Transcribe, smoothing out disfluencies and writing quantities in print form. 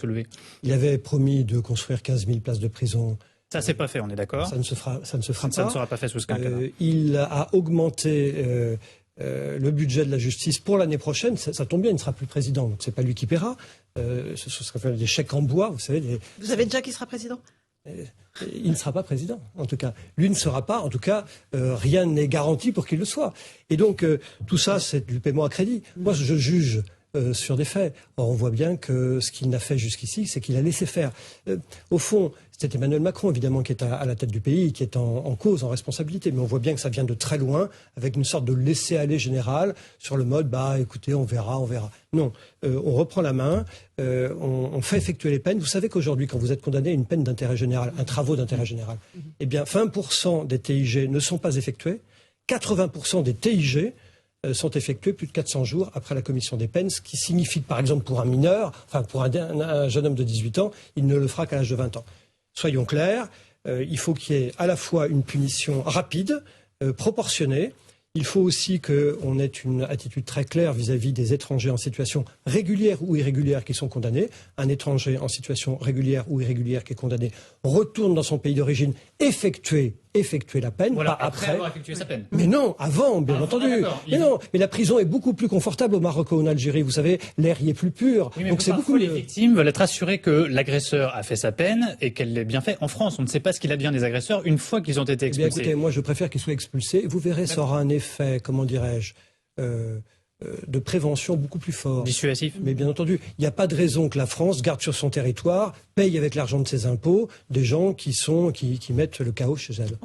soulever. Il avait promis de construire 15 000 places de prison. Ça, c'est pas fait, on est d'accord. Ça ne se fera pas. Ça ne sera pas fait sous ce quinquennat. Il a augmenté le budget de la justice pour l'année prochaine. Ça tombe bien, il ne sera plus président, donc c'est pas lui qui paiera. Ce sera des chèques en bois, vous savez. Vous savez déjà qui sera président ? Il ne sera pas président, en tout cas. Lui ne sera pas, en tout cas, rien n'est garanti pour qu'il le soit. Et donc, tout ça, c'est du paiement à crédit. Moi, je juge sur des faits. Or, on voit bien que ce qu'il n'a fait jusqu'ici, c'est qu'il a laissé faire. Au fond, c'est Emmanuel Macron, évidemment, qui est à la tête du pays, qui est en cause, en responsabilité. Mais on voit bien que ça vient de très loin, avec une sorte de laisser-aller général, sur le mode, écoutez, on verra. Non, on reprend la main, on fait effectuer les peines. Vous savez qu'aujourd'hui, quand vous êtes condamné à une peine d'intérêt général, un travaux d'intérêt général, eh bien, 20% des TIG ne sont pas effectués, 80% des TIG sont effectués plus de 400 jours après la commission des peines, ce qui signifie que, par exemple, pour un mineur, pour un jeune homme de 18 ans, il ne le fera qu'à l'âge de 20 ans. Soyons clairs, il faut qu'il y ait à la fois une punition rapide, proportionnée. Il faut aussi qu'on ait une attitude très claire vis-à-vis des étrangers en situation régulière ou irrégulière qui sont condamnés. Un étranger en situation régulière ou irrégulière qui est condamné retourne dans son pays d'origine, effectuer la peine, voilà, pas après avoir effectué sa peine. Mais non, avant, bien entendu. Mais la prison est beaucoup plus confortable au Maroc ou en Algérie. Vous savez, l'air y est plus pur. Oui, donc c'est beaucoup. Les victimes veulent être assurées que l'agresseur a fait sa peine et qu'elle l'ait bien fait. En France, on ne sait pas ce qu'il advient des agresseurs une fois qu'ils ont été expulsés. Écoutez, moi, je préfère qu'ils soient expulsés. Vous verrez, ça aura un effet, comment dirais-je, de prévention beaucoup plus fort. Dissuasif. Mais bien entendu, il n'y a pas de raison que la France garde sur son territoire, paye avec l'argent de ses impôts, des gens qui mettent le chaos chez elle.